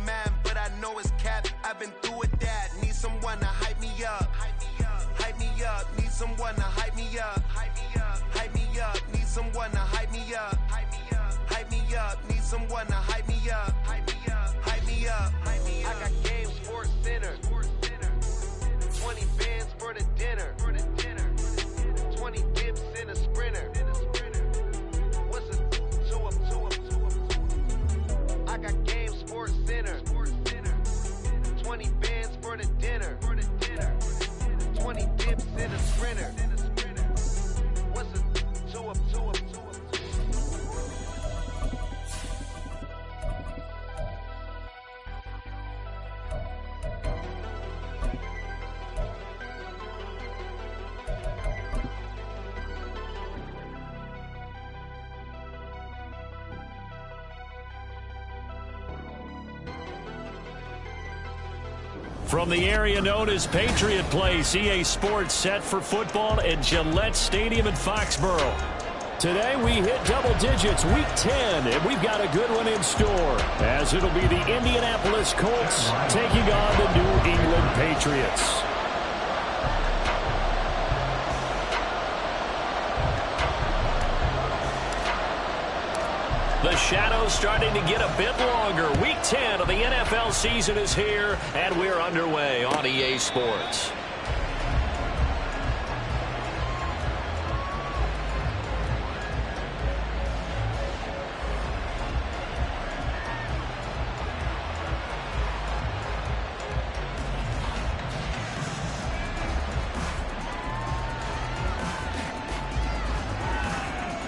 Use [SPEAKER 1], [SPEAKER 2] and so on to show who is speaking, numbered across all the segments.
[SPEAKER 1] man, but I know it's cap. I've been through with that. Need someone to hype me up. Hype me up. Need someone to hype me up. Hype me up. Need someone to hype me up. Hype me up. Need someone to hype me up. Hype me up. I got Game Sports Center. 20 bands for the dinner. 20 dips in a sprinter. What's a 2 up? I got Game Sports Center. 20 bands for the dinner. 20 dips in a sprinter. What's a 2 up?
[SPEAKER 2] From the area known as Patriot Place, EA Sports set for football at Gillette Stadium in Foxborough. Today we hit double digits, week 10, and we've got a good one in store, as it'll be the Indianapolis Colts taking on the New England Patriots. The shadow's starting to get a bit longer. Week 10 of the NFL season is here, and we're underway on EA Sports.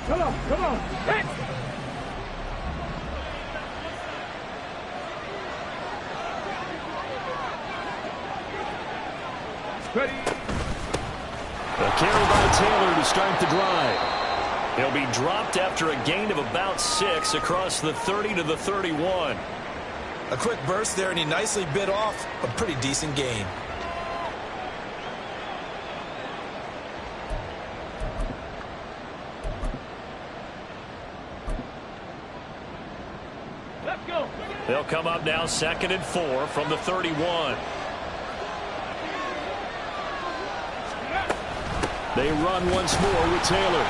[SPEAKER 3] Come on, hit! Ready.
[SPEAKER 2] A carry by Taylor to start the drive. He'll be dropped after a gain of about 6 across the 30 to the 31.
[SPEAKER 4] A quick burst there, and he nicely bit off a pretty decent gain.
[SPEAKER 3] Let's go.
[SPEAKER 2] They'll come up now 2nd and 4 from the 31. They run once more with Taylor.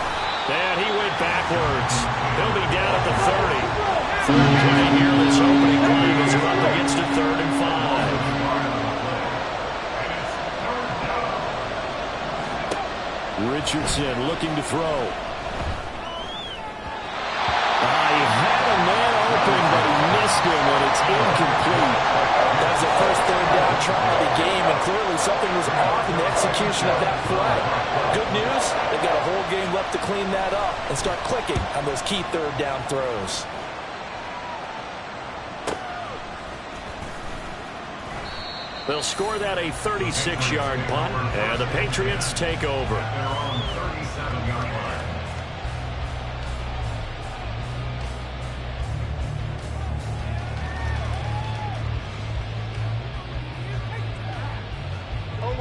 [SPEAKER 2] And he went backwards. He'll be down at the 30. Third play here. This opening drive is up against a 3rd and 5. Richardson looking to throw. He had a man open, but he missed him, and it's incomplete.
[SPEAKER 4] That was the first 3rd down try of the game, and clearly something was off in the execution of that play. Good news, they've got a whole game left to clean that up and start clicking on those key 3rd down throws.
[SPEAKER 2] They'll score that a 36-yard punt, and the Patriots take over.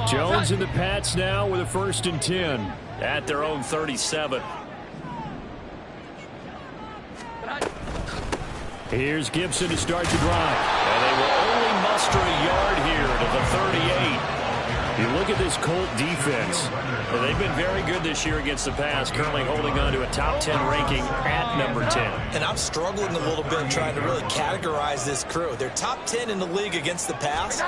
[SPEAKER 2] Jones and the Pats now with a 1st and 10 at their own 37. Here's Gibson to start the drive. And they will only muster a yard here to the 38. You look at this Colt defense. They've been very good this year against the pass, currently holding on to a top 10 ranking at number 10.
[SPEAKER 4] And I'm struggling a little bit trying to really categorize this crew. They're top 10 in the league against the pass,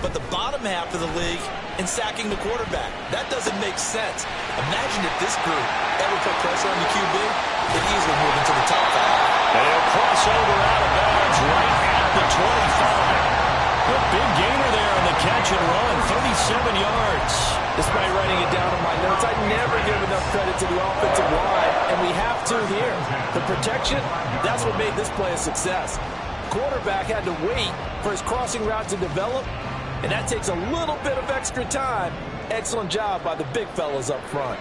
[SPEAKER 4] but the bottom half of the league in sacking the quarterback. That doesn't make sense. Imagine if this group ever put pressure on the QB, they'd easily move into the top 5.
[SPEAKER 2] And he'll cross over out of bounds right at the 25. A big gainer there on the catch and run, 37 yards.
[SPEAKER 4] Despite writing it down in my notes, I never give enough credit to the offensive line, and we have to here. The protection, that's what made this play a success. Quarterback had to wait for his crossing route to develop, and that takes a little bit of extra time. Excellent job by the big fellas up front.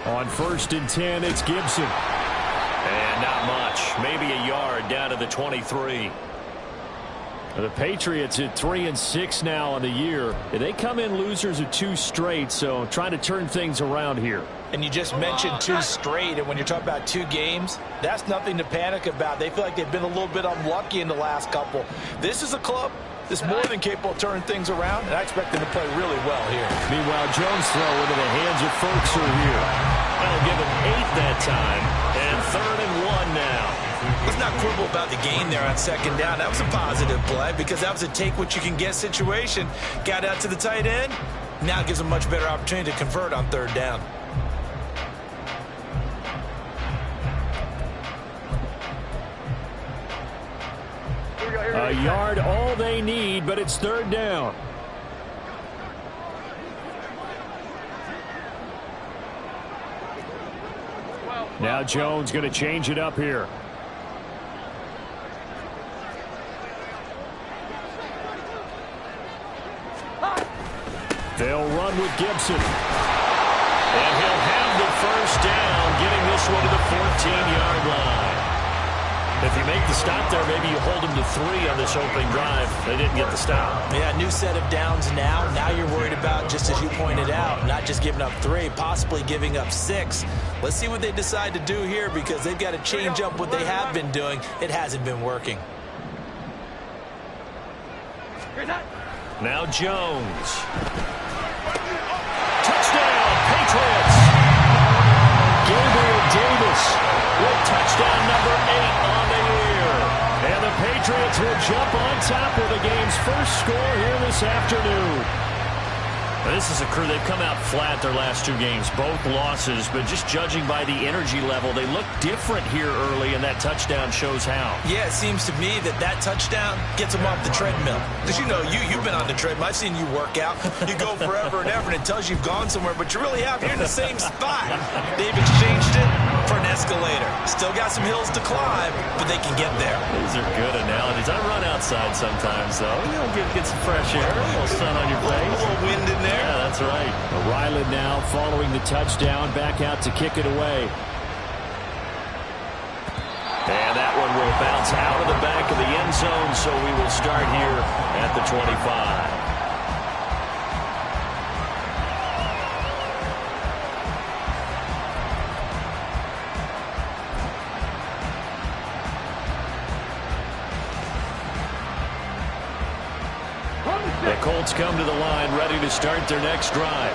[SPEAKER 2] On 1st and 10, it's Gibson. And not much. Maybe a yard down to the 23. The Patriots at 3-6 now on the year. They come in losers of 2 straight, so trying to turn things around here.
[SPEAKER 4] And you just mentioned 2 straight, and when you're talking about 2 games, that's nothing to panic about. They feel like they've been a little bit unlucky in the last couple. This is a club that's more than capable of turning things around, and I expect them to play really well here.
[SPEAKER 2] Meanwhile, Jones throw into the hands of Firkser here. That'll give him 8 that time, and 3rd and 1 now.
[SPEAKER 4] Let's not quibble about the gain there on 2nd down. That was a positive play because that was a take-what-you-can-get situation. Got out to the tight end. Now it gives them much better opportunity to convert on 3rd down.
[SPEAKER 2] A yard all they need, but it's 3rd down. Now Jones going to change it up here. They'll run with Gibson. And he'll have the 1st down, getting this one to the 14-yard line. If you make the stop there, maybe you hold them to 3 on this opening drive. They didn't get the stop.
[SPEAKER 4] Yeah, new set of downs now. Now you're worried about, just as you pointed out, not just giving up 3, possibly giving up 6. Let's see what they decide to do here because they've got to change up what they have been doing. It hasn't been working.
[SPEAKER 2] Now Jones. Touchdown, Patriots. Gabriel Davis with touchdown number 8 on the year. And the Patriots will jump on top with the game's first score here this afternoon. Now, this is a crew, they've come out flat their last 2 games, both losses, but just judging by the energy level, they look different here early, and that touchdown shows how.
[SPEAKER 4] Yeah, it seems to me that touchdown gets them off the treadmill. Because you've been on the treadmill. I've seen you work out. You go forever and ever, and it tells you you've gone somewhere, but you really have. You're in the same spot. They've exchanged it for an escalator. Still got some hills to climb, but they can get there.
[SPEAKER 2] These are good analogies. I run outside sometimes, though. Get some fresh air, a little sun on your face.
[SPEAKER 4] A little wind in there.
[SPEAKER 2] Yeah, that's right. Ryland now following the touchdown, back out to kick it away. And that one will bounce out of the back of the end zone, so we will start here at the 25. The Colts come to the line, ready to start their next drive.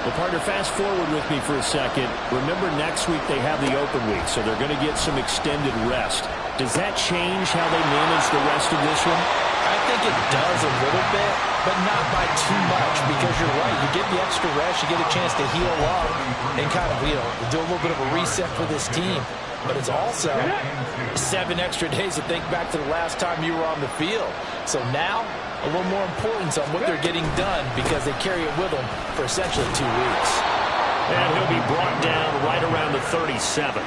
[SPEAKER 2] Well, partner, fast forward with me for a second. Remember, next week they have the open week, so they're going to get some extended rest. Does that change how they manage the rest of this one?
[SPEAKER 4] I think it does a little bit, but not by too much, because you're right. You get the extra rest, you get a chance to heal up and kind of, do a little bit of a reset for this team. But it's also 7 extra days to think back to the last time you were on the field. So now, a little more importance on what they're getting done because they carry it with them for essentially 2 weeks.
[SPEAKER 2] And he'll be brought down right around the 37.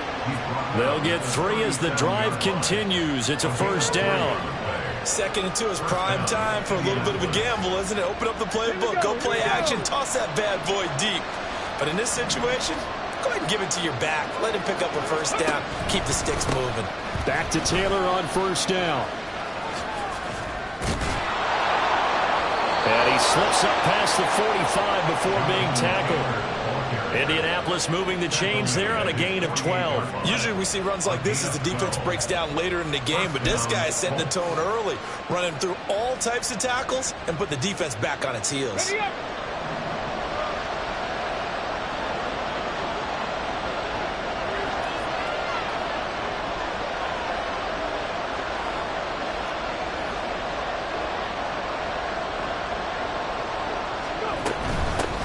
[SPEAKER 2] They'll get 3 as the drive continues. It's a 1st down.
[SPEAKER 4] 2nd and 2 is prime time for a little bit of a gamble, isn't it? Open up the playbook, go play action, toss that bad boy deep. But in this situation, go ahead and give it to your back. Let him pick up a 1st down. Keep the sticks moving.
[SPEAKER 2] Back to Taylor on 1st down. And he slips up past the 45 before being tackled. Indianapolis moving the chains there on a gain of 12.
[SPEAKER 4] Usually we see runs like this as the defense breaks down later in the game, but this guy is setting the tone early, running through all types of tackles and put the defense back on its heels.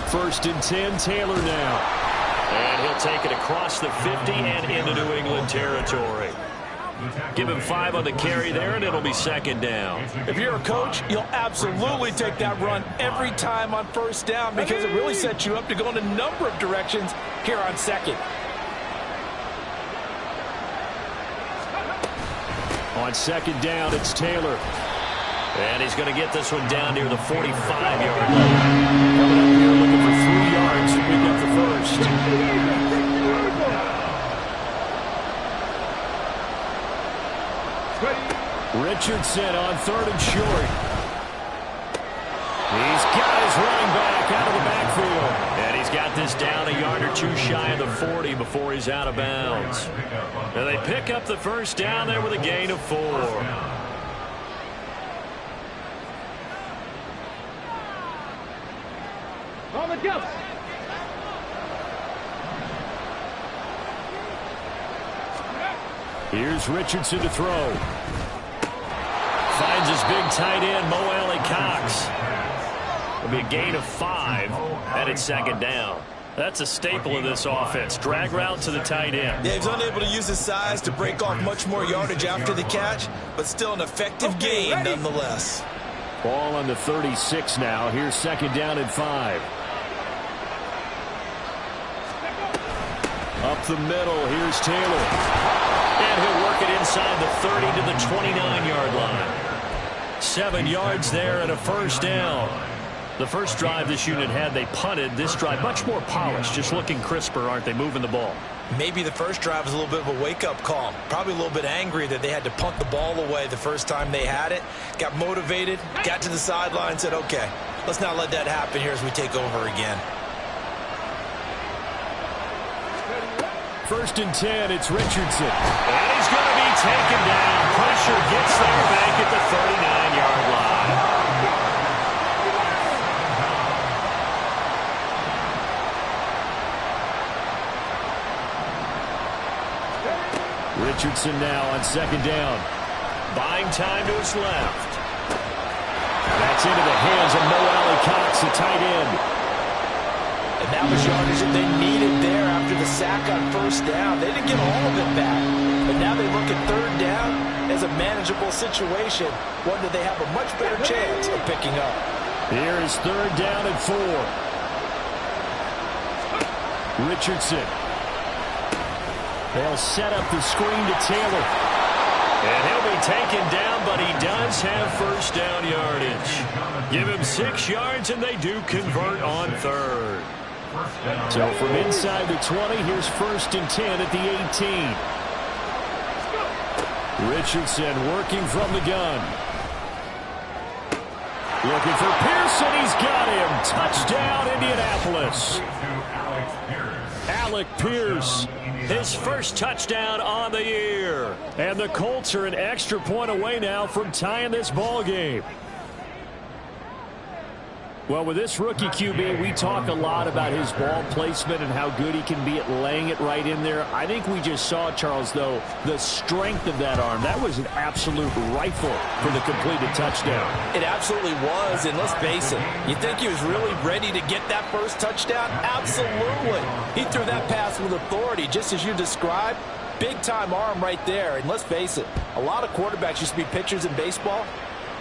[SPEAKER 2] First and 10, Taylor now. And he'll take it across the 50 and into New England territory. Give him 5 on the carry there, and it'll be 2nd down.
[SPEAKER 4] If you're a coach, you'll absolutely take that run every time on 1st down because it really sets you up to go in a number of directions here on 2nd.
[SPEAKER 2] On 2nd down, it's Taylor. And he's going to get this one down near the 45-yard line. Coming up here looking for 3 yards to pick up the 1st. Richardson on 3rd and short. He's got his running back out of the backfield. And he's He's got this down a yard or two shy of the 40 before he's out of bounds. And they pick up the first down there with a gain of 4.
[SPEAKER 3] On the go.
[SPEAKER 2] Here's Richardson to throw. Finds his big tight end, Mo Alley-Cox. It'll be a gain of 5, and it's second down. That's a staple of this offense. Drag route to the tight end.
[SPEAKER 4] Yeah, he's unable to use his size to break off much more yardage after the catch, but still an effective gain nonetheless.
[SPEAKER 2] Ball on the 36 now. Here's second down and 5. Up the middle, here's Taylor. And he'll work it inside the 30 to the 29-yard line. 7 yards there and a first down. The first drive this unit had, they punted. This drive, much more polished, just looking crisper, aren't they, moving the ball?
[SPEAKER 4] Maybe the first drive was a little bit of a wake-up call. Probably a little bit angry that they had to punt the ball away the first time they had it. Got motivated, got to the sideline, said, okay, let's not let that happen here as we take over again.
[SPEAKER 2] First and 10, it's Richardson. And he's going to be taken down. Pressure gets there back at the 39-yard line. Richardson now on second down. Buying time to his left. That's into the hands of Mo Alley-Cox, the tight end.
[SPEAKER 4] And that was yardage that they needed there after the sack on first down. They didn't get all of it back. But now they look at third down as a manageable situation, one that they have a much better chance of picking up.
[SPEAKER 2] Here is third down and 4. Richardson. They'll set up the screen to Taylor. And he'll be taken down, but he does have first down yardage. Give him 6 yards, and they do convert on third. So from inside the 20, here's first and 10 at the 18. Richardson working from the gun. Looking for Pearson. He's got him. Touchdown, Indianapolis. Alec Pierce, his first touchdown on the year. And the Colts are an extra point away now from tying this ball game. Well, with this rookie QB, we talk a lot about his ball placement and how good he can be at laying it right in there. I think we just saw, Charles, though, the strength of that arm. That was an absolute rifle for the completed touchdown.
[SPEAKER 4] It absolutely was, and let's face it, you think he was really ready to get that first touchdown? Absolutely. He threw that pass with authority, just as you described. Big-time arm right there, and let's face it, a lot of quarterbacks used to be pitchers in baseball.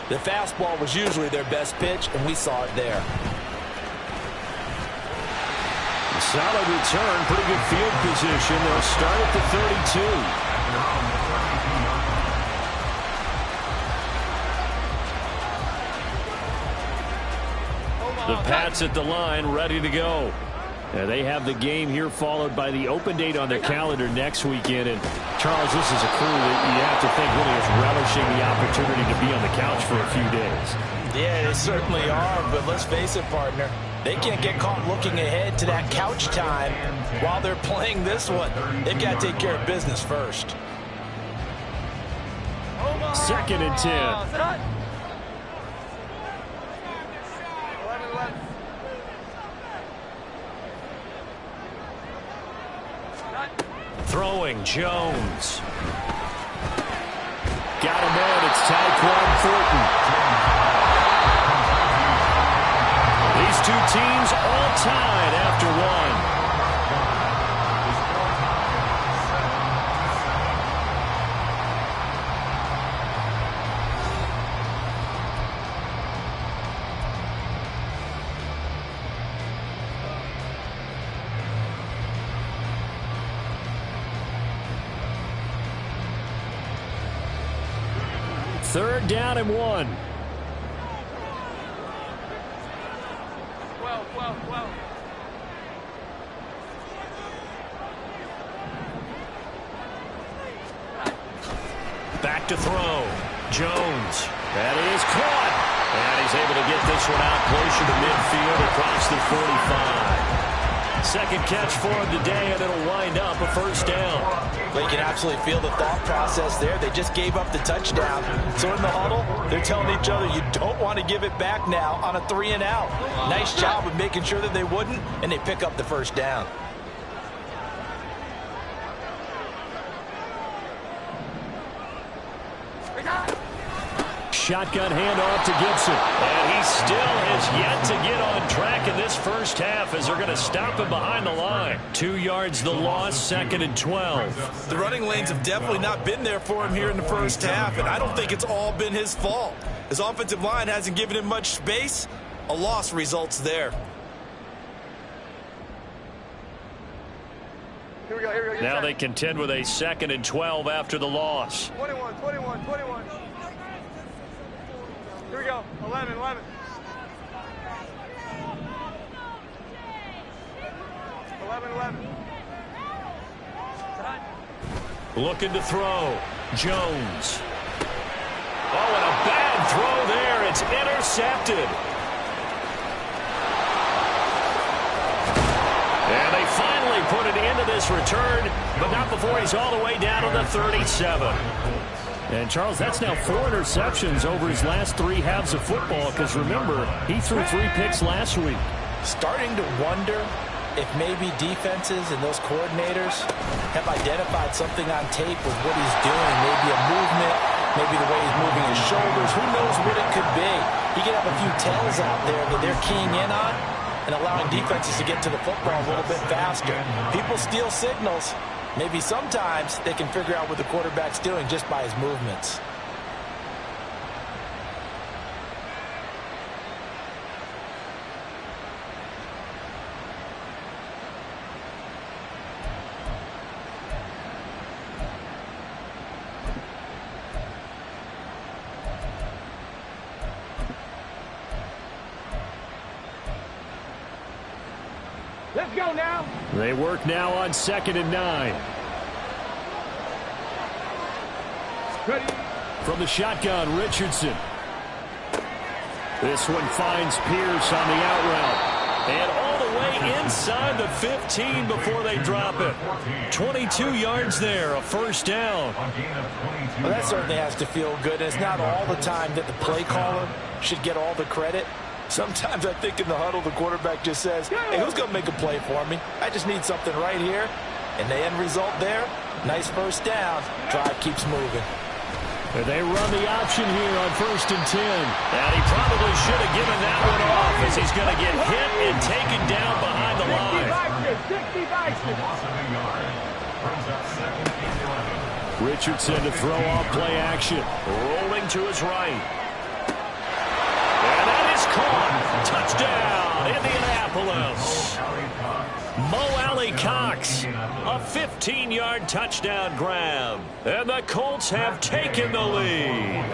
[SPEAKER 4] The fastball was usually their best pitch, and we saw it there.
[SPEAKER 2] A solid return, pretty good field position. They'll start at the 32. The Pats at the line, ready to go. They have the game here followed by the open date on their calendar next weekend. And, Charles, this is a crew that you have to think really is relishing the opportunity to be on the couch for a few days.
[SPEAKER 4] Yeah, they certainly are, but let's face it, partner. They can't get caught looking ahead to that couch time while they're playing this one. They've got to take care of business first.
[SPEAKER 2] Second and 10. Throwing, Jones. Got him in. It's Tyquan Thornton. These two teams all tied after one. Third down and 1. Back to throw. Jones. That is caught. And he's able to get this one out closer to midfield across the 45. Second catch for him today, and it'll wind up a first down.
[SPEAKER 4] Well, you can absolutely feel the thought process there. They just gave up the touchdown. So in the huddle, they're telling each other, you don't want to give it back now on a 3-and-out. Nice job of making sure that they wouldn't, and they pick up the first down.
[SPEAKER 2] Shotgun handoff to Gibson. And he still has yet to get on track in this first half as they're going to stop him behind the line. 2 yards the loss, 2nd and 12.
[SPEAKER 4] The running lanes have definitely not been there for him here in the first half, and I don't think it's all been his fault. His offensive line hasn't given him much space. A loss results there.
[SPEAKER 3] Here we go.
[SPEAKER 2] Now they contend with a 2nd and 12 after the loss.
[SPEAKER 3] 21. Here we go. 11.
[SPEAKER 2] Looking to throw. Jones. Oh, and a bad throw there. It's intercepted. And they finally put an end to this return, but not before he's all the way down to the 37. And, Charles, that's now 4 interceptions over his last 3 halves of football, because, remember, he threw 3 picks last week.
[SPEAKER 4] Starting to wonder if maybe defenses and those coordinators have identified something on tape with what he's doing, maybe a movement, maybe the way he's moving his shoulders. Who knows what it could be? He could have a few tells out there that they're keying in on and allowing defenses to get to the football a little bit faster. People steal signals. Maybe sometimes they can figure out what the quarterback's doing just by his movements.
[SPEAKER 3] Let's go now.
[SPEAKER 2] They work now on 2nd and 9.
[SPEAKER 3] Ready.
[SPEAKER 2] From the shotgun, Richardson. This one finds Pierce on the out route. And all the way inside the 15 before they drop it. 22 yards there, a first down.
[SPEAKER 4] Well, that certainly has to feel good. It's not all the time that the play caller should get all the credit. Sometimes I think in the huddle the quarterback just says, hey, who's going to make a play for me? I just need something right here. And the end result there, nice first down. Drive keeps moving.
[SPEAKER 2] And they run the option here on 1st and 10. And he probably should have given that one off as he's going to get hit and taken down behind the line.
[SPEAKER 3] 60.
[SPEAKER 2] Richardson to throw off play action. Rolling to his right. And that is caught. Touchdown, Indianapolis. Mo Alley-Cox, a 15-yard touchdown grab. And the Colts have taken the lead.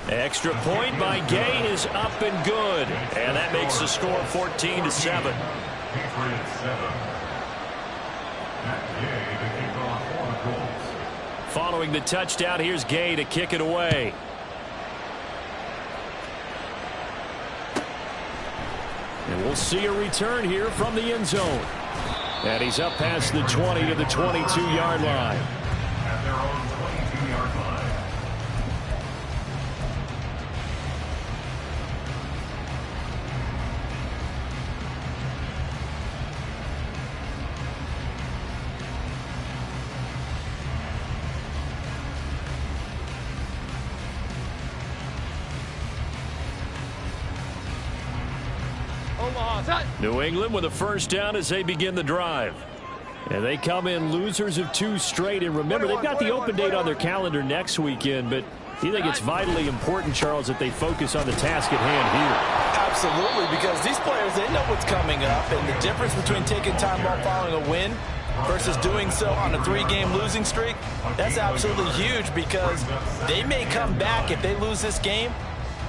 [SPEAKER 2] Extra point by Gay is up and good. And that makes the score 14-7. Following the touchdown, here's Gay to kick it away. And we'll see a return here from the end zone. And he's up past the 20 to the 22-yard line.
[SPEAKER 5] At their own 22-yard line.
[SPEAKER 2] New England with a first down as they begin the drive. And they come in losers of 2 straight. And remember, they've got the open date on their calendar next weekend. But you think it's vitally important, Charles, that they focus on the task at hand here?
[SPEAKER 4] Absolutely, because these players, they know what's coming up. And the difference between taking time off following a win versus doing so on a 3-game losing streak, that's absolutely huge, because they may come back if they lose this game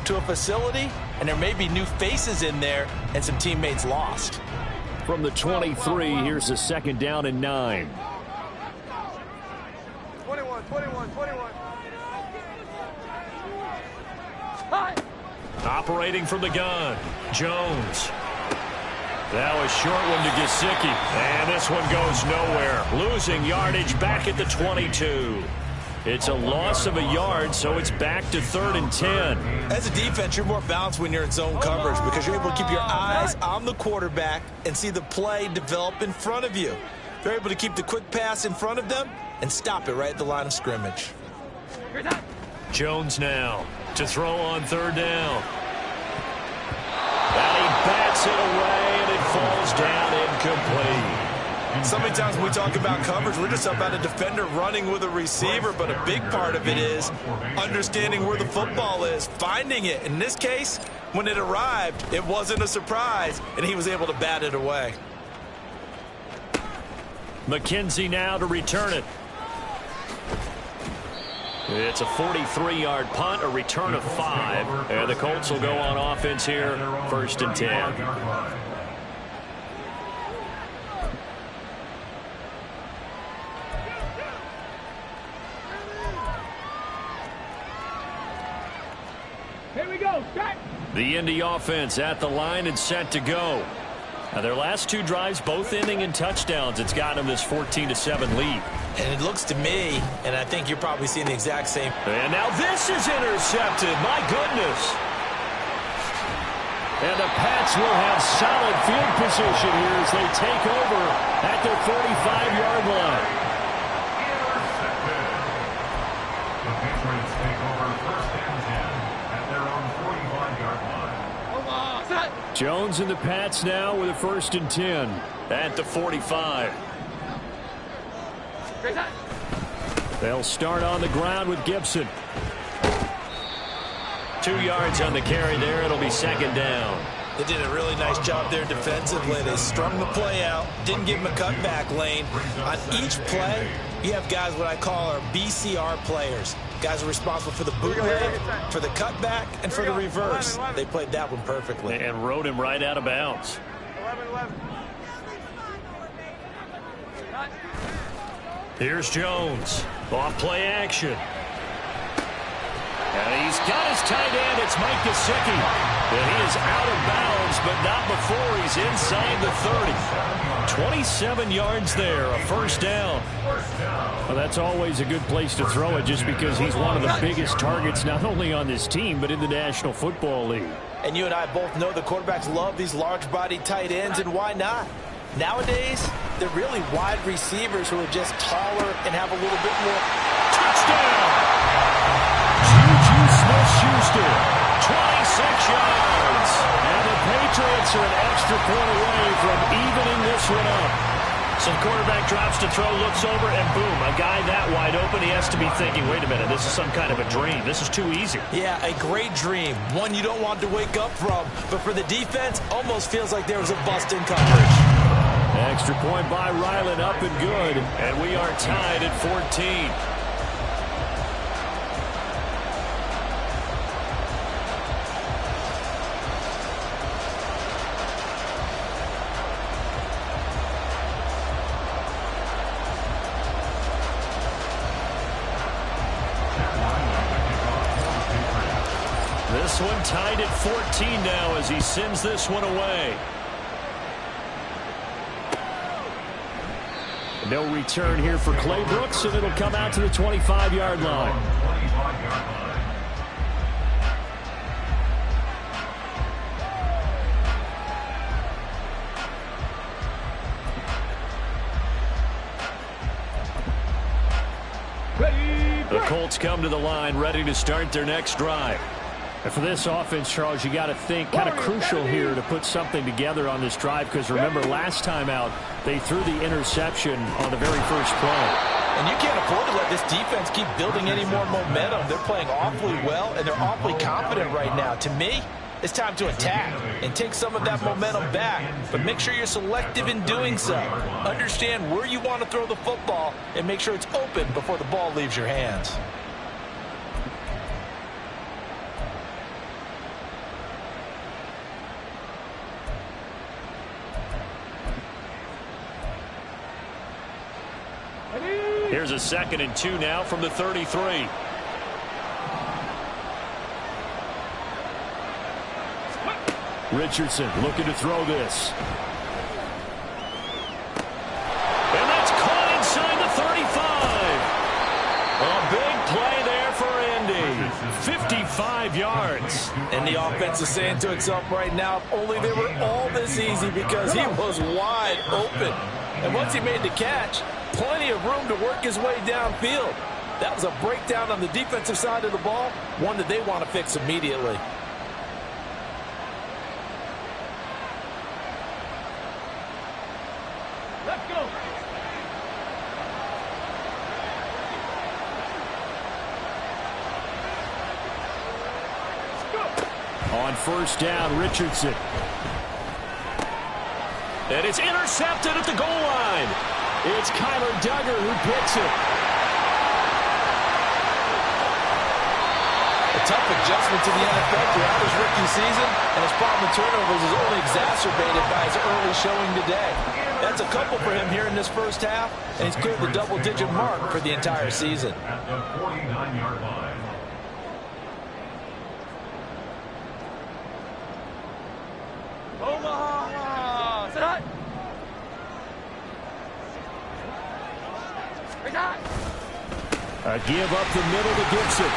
[SPEAKER 4] to a facility, and there may be new faces in there and some teammates lost.
[SPEAKER 2] From the 23, here's a 2nd down and 9.
[SPEAKER 3] 21.
[SPEAKER 2] Operating from the gun, Jones. That was short one to Gesicki. And this one goes nowhere. Losing yardage back at the 22. It's a loss of a yard, so it's back to 3rd and 10.
[SPEAKER 4] As a defense, you're more balanced when you're in zone coverage because you're able to keep your eyes on the quarterback and see the play develop in front of you. You're able to keep the quick pass in front of them and stop it right at the line of scrimmage.
[SPEAKER 2] Jones now to throw on 3rd down. And he bats it away, and it falls down incomplete.
[SPEAKER 4] So many times when we talk about coverage, we're just about a defender running with a receiver, but a big part of it is understanding where the football is, finding it. In this case, when it arrived, it wasn't a surprise, and he was able to bat it away.
[SPEAKER 2] McKenzie now to return it. It's a 43-yard punt, a return of 5, and the Colts will go on offense here, 1st and 10.
[SPEAKER 3] Here we go. Start.
[SPEAKER 2] The Indy offense at the line and set to go. Now their last 2 drives, both ending in touchdowns. It's got them this 14-7 lead.
[SPEAKER 4] And it looks to me, and I think you're probably seeing the exact same.
[SPEAKER 2] And now this is intercepted. My goodness. And the Pats will have solid field position here as they take over at their 45-yard line.
[SPEAKER 5] Intercepted. The Patriots take over 1st and 10 at their own 45-yard line.
[SPEAKER 2] Jones and the Pats now with a 1st and 10 at the 45. They'll start on the ground with Gibson. 2 yards on the carry there. It'll be 2nd down.
[SPEAKER 4] They did a really nice job there defensively. They strung the play out, didn't give him a cutback lane. On each play, you have guys what I call our BCR players. Guys are responsible for the bootleg, for the cutback, and for the reverse. They played that one perfectly.
[SPEAKER 2] And rode him right out of bounds.
[SPEAKER 3] 11.
[SPEAKER 2] Here's Jones. Off play action. And he's got his tight end. It's Mike Gesicki. And he is out of bounds, but not before he's inside the 30. 27 yards there, a 1st down. Well, that's always a good place to throw it just because he's one of the biggest targets not only on this team but in the National Football League.
[SPEAKER 4] And you and I both know the quarterbacks love these large-bodied tight ends, and why not? Nowadays, they're really wide receivers who are just taller and have a little bit more.
[SPEAKER 2] Touchdown! Juju Smith-Schuster, 26 yards. And the Patriots are an extra point away from evening this one up. So the quarterback drops to throw, looks over, and boom, a guy that wide open, he has to be thinking, wait a minute, this is some kind of a dream. This is too easy.
[SPEAKER 4] Yeah, a great dream. One you don't want to wake up from. But for the defense, almost feels like there was a bust in coverage.
[SPEAKER 2] Extra point by Ryland, up and good. And we are tied at 14. This one tied at 14 now as he sends this one away. No return here for Clay Brooks, and it'll come out to the 25-yard line. The Colts come to the line, ready to start their next drive. And for this offense, Charles, you got to think kind of crucial here to put something together on this drive because remember last time out they threw the interception on the very first play.
[SPEAKER 4] And you can't afford to let this defense keep building any more momentum. They're playing awfully well, and they're awfully confident right now. To me, it's time to attack and take some of that momentum back. But make sure you're selective in doing so. Understand where you want to throw the football and make sure it's open before the ball leaves your hands.
[SPEAKER 2] Here's a 2nd and 2 now from the 33. Richardson looking to throw this. And that's caught inside the 35. A big play there for Indy. 55 yards.
[SPEAKER 4] And the offense is saying to itself right now, if only they were all this easy, because he was wide open. And once he made the catch, plenty of room to work his way downfield. That was a breakdown on the defensive side of the ball, one that they want to fix immediately.
[SPEAKER 3] Let's go.
[SPEAKER 2] On first down, Richardson. And it's intercepted at the goal line. It's Kyler Duggar who picks it.
[SPEAKER 4] A tough adjustment to the NFL throughout his rookie season, and his problem with turnovers is only exacerbated by his early showing today. That's a couple for him here in this first half, and he's cleared the double-digit mark for the entire season.
[SPEAKER 5] At the 49-yard line.
[SPEAKER 3] Omaha! Set!
[SPEAKER 2] A give up the middle to Gibson.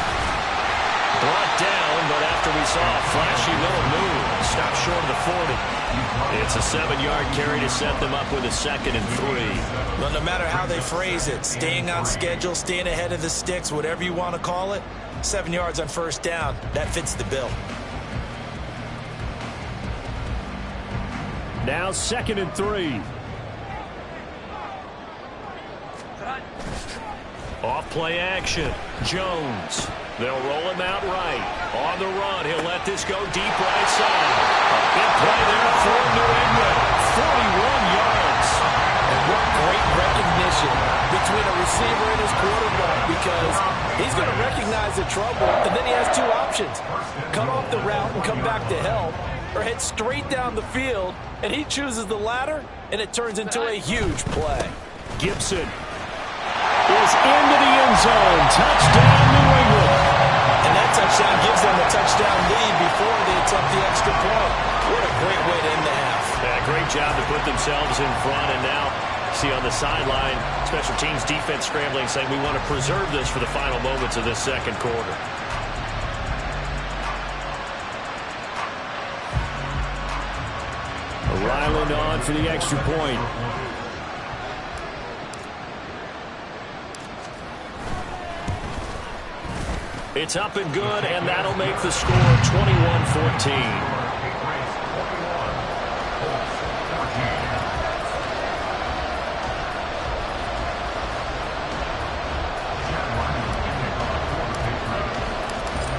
[SPEAKER 2] Brought down, but after we saw a flashy little move, stopped short of the 40. It's a 7-yard carry to set them up with a 2nd and 3.
[SPEAKER 4] Well, no matter how they phrase it, staying on schedule, staying ahead of the sticks, whatever you want to call it, 7 yards on first down, that fits the bill.
[SPEAKER 2] Now 2nd and 3. Off play action. Jones. They'll roll him out right. On the run, he'll let this go deep right side. A big play there for New England. 41 yards.
[SPEAKER 4] And what great recognition between a receiver and his quarterback, because he's going to recognize the trouble, and then he has two options. Cut off the route and come back to help, or head straight down the field, and he chooses the latter, and it turns into a huge play.
[SPEAKER 2] Gibson is into the end zone. Touchdown, New England.
[SPEAKER 4] And that touchdown gives them a touchdown lead before they attempt the extra point. What a great way to end the half.
[SPEAKER 2] Yeah, great job to put themselves in front, and now see on the sideline, special teams defense scrambling, saying we want to preserve this for the final moments of this second quarter. Ryland on for the extra point. It's up and good, and that'll make the score 21-14.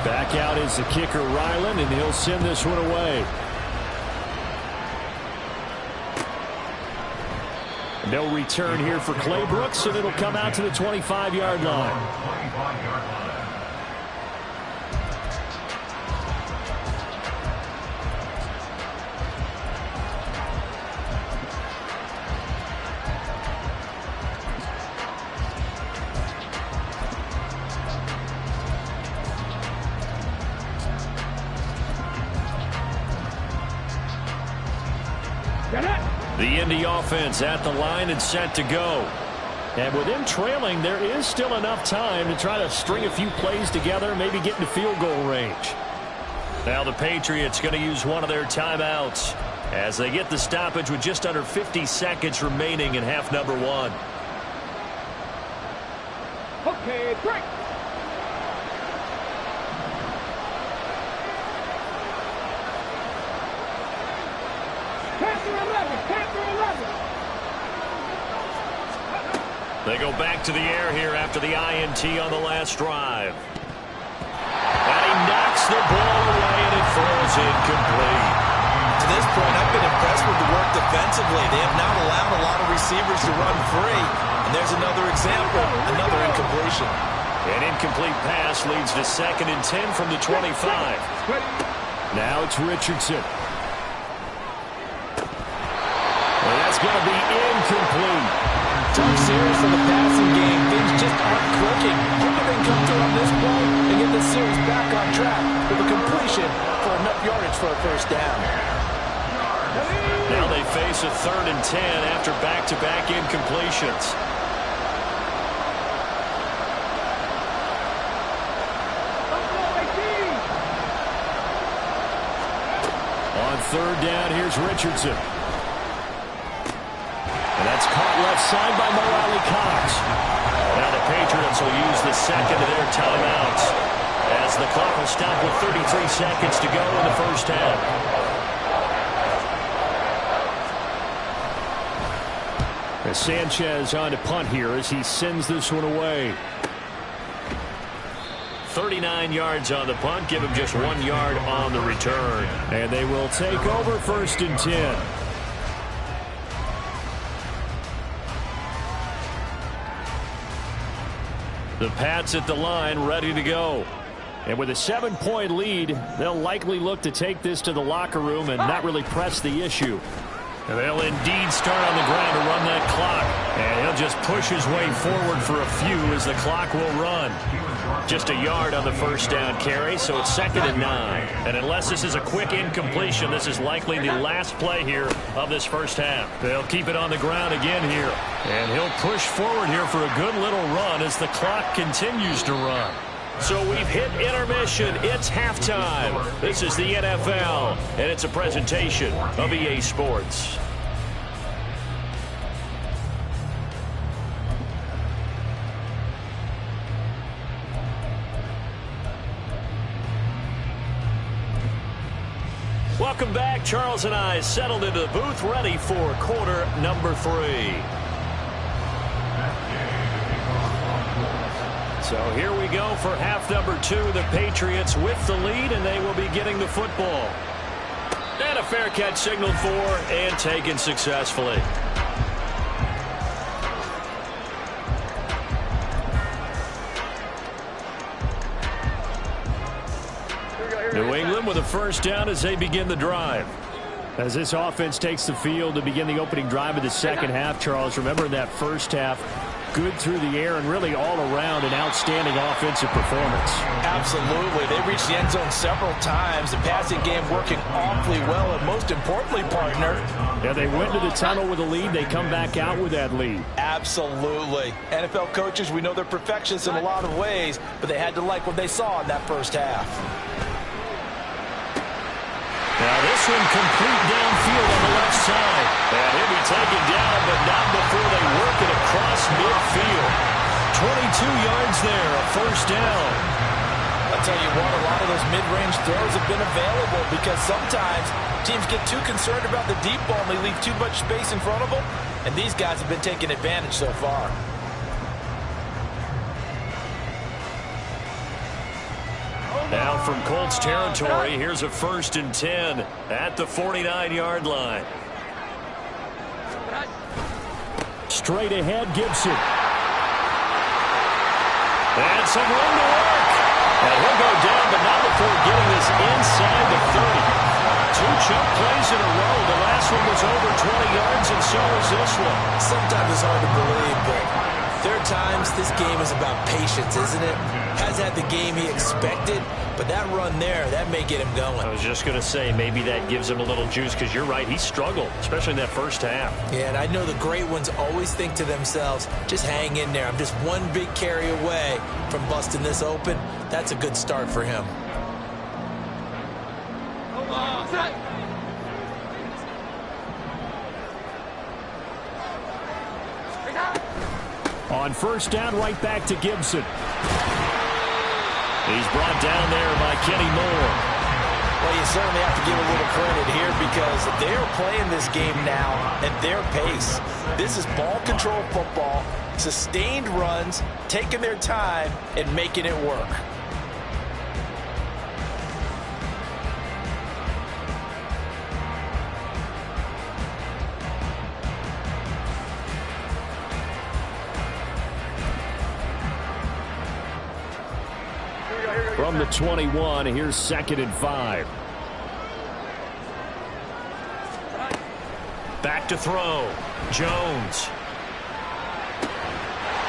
[SPEAKER 2] Back out is the kicker, Ryland, and he'll send this one away. No return here for Clay Brooks, and it'll come out to the 25-yard line. The Indy offense at the line and set to go. And with them trailing, there is still enough time to try to string a few plays together, maybe get into field goal range. Now the Patriots going to use one of their timeouts as they get the stoppage with just under 50 seconds remaining in half number 1.
[SPEAKER 3] Okay, break.
[SPEAKER 2] They go back to the air here after the INT on the last drive. And he knocks the ball away, and it falls incomplete.
[SPEAKER 4] To this point, I've been impressed with the work defensively. They have not allowed a lot of receivers to run free. And there's another example, another incompletion.
[SPEAKER 2] An incomplete pass leads to 2nd and 10 from the 25. Now it's Richardson. Well, that's going to be incomplete.
[SPEAKER 4] Tough series for the passing game. Things just aren't clicking. Hoping they come through on this play and get the series back on track with a completion for a enough yardage for a first down.
[SPEAKER 2] Now they face a 3rd and 10 after back-to-back incompletions. On 3rd down, here's Richardson. And that's caught left side by Mo Alie-Cox. Now the Patriots will use the second of their timeouts as the clock will stop with 33 seconds to go in the first half. As Sanchez on to punt here as he sends this one away. 39 yards on the punt, give him just 1 yard on the return. And they will take over 1st and 10. The Pats at the line, ready to go. And with a 7-point lead, they'll likely look to take this to the locker room and not really press the issue. And they'll indeed start on the ground to run that clock. And he'll just push his way forward for a few as the clock will run. Just a yard on the first down carry, so it's 2nd and 9. And unless this is a quick incompletion, this is likely the last play here of this first half. They'll keep it on the ground again here. And he'll push forward here for a good little run as the clock continues to run. So we've hit intermission. It's halftime. This is the NFL, and it's a presentation of EA Sports. Welcome back. Charles and I settled into the booth, ready for quarter number 3. So here we go for half number 2. The Patriots with the lead, and they will be getting the football. And a fair catch signaled for and taken successfully. New England with a first down as they begin the drive. As this offense takes the field to begin the opening drive of the second half, Charles, remember in that first half, good through the air and really all around an outstanding offensive performance.
[SPEAKER 4] Absolutely. They reached the end zone several times. The passing game working awfully well, and most importantly, partner.
[SPEAKER 2] Yeah, they went to the tunnel with a lead. They come back out with that lead.
[SPEAKER 4] Absolutely. NFL coaches, we know they're perfectionists in a lot of ways, but they had to like what they saw in that first half.
[SPEAKER 2] Now this one complete downfield on the left side. And he'll be taken down, but not before they work it across midfield. 22 yards there, a first down.
[SPEAKER 4] I'll tell you what, a lot of those mid-range throws have been available because sometimes teams get too concerned about the deep ball and they leave too much space in front of them. And these guys have been taking advantage so far.
[SPEAKER 2] Now from Colts territory, here's a 1st and 10 at the 49-yard line. Straight ahead, Gibson. And some room to work. And he'll go down, but not before getting this inside the 30. 2 chunk plays in a row. The last one was over 20 yards, and so is this one.
[SPEAKER 4] Sometimes it's hard to believe, but there are times this game is about patience, isn't it? Has had the game he expected, but that run there, that may get him going.
[SPEAKER 2] I was just going to say, maybe that gives him a little juice, because you're right, he struggled, especially in that first half.
[SPEAKER 4] Yeah, and I know the great ones always think to themselves, just hang in there. I'm just one big carry away from busting this open. That's a good start for him.
[SPEAKER 2] On first down, right back to Gibson. He's brought down there by Kenny Moore.
[SPEAKER 4] Well, you certainly have to give a little credit here because they're playing this game now at their pace. This is ball control football, sustained runs, taking their time, and making it work.
[SPEAKER 2] From the 21, here's 2nd and 5. Back to throw. Jones.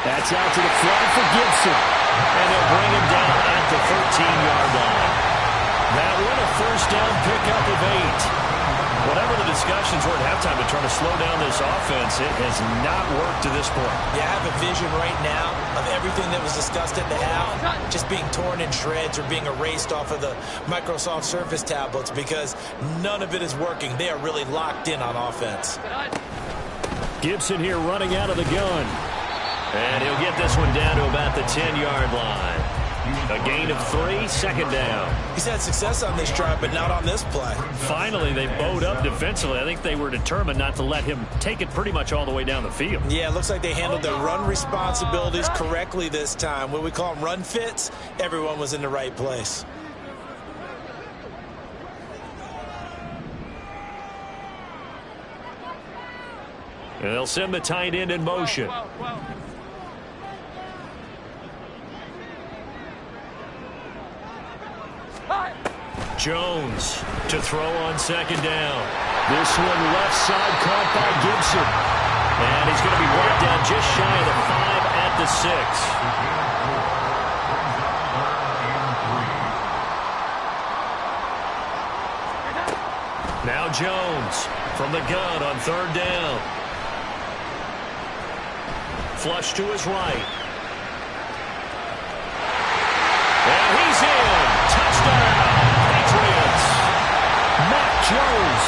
[SPEAKER 2] That's out to the front for Gibson. And they'll bring him down at the 13-yard line. That one a first down pickup of 8. Whatever the discussions were at halftime to try to slow down this offense, it has not worked to this point.
[SPEAKER 4] Yeah, I have a vision right now of everything that was discussed at the half just being torn in shreds or being erased off of the Microsoft Surface tablets because none of it is working. They are really locked in on offense.
[SPEAKER 2] Gibson here running out of the gun. And he'll get this one down to about the 10-yard line. A gain of 3, second down.
[SPEAKER 4] He's had success on this drive, but not on this play.
[SPEAKER 2] Finally, they bowed up defensively. I think they were determined not to let him take it pretty much all the way down the field.
[SPEAKER 4] Yeah, it looks like they handled their run responsibilities correctly this time. When we call them run fits, everyone was in the right place.
[SPEAKER 2] And they'll send the tight end in motion. Jones to throw on second down. This one left side caught by Gibson. And he's going to be brought down just shy of the 5 at the 6. Now Jones from the gun on third down. Flush to his right. And he's in. Touchdown, Patriots. Mac Jones,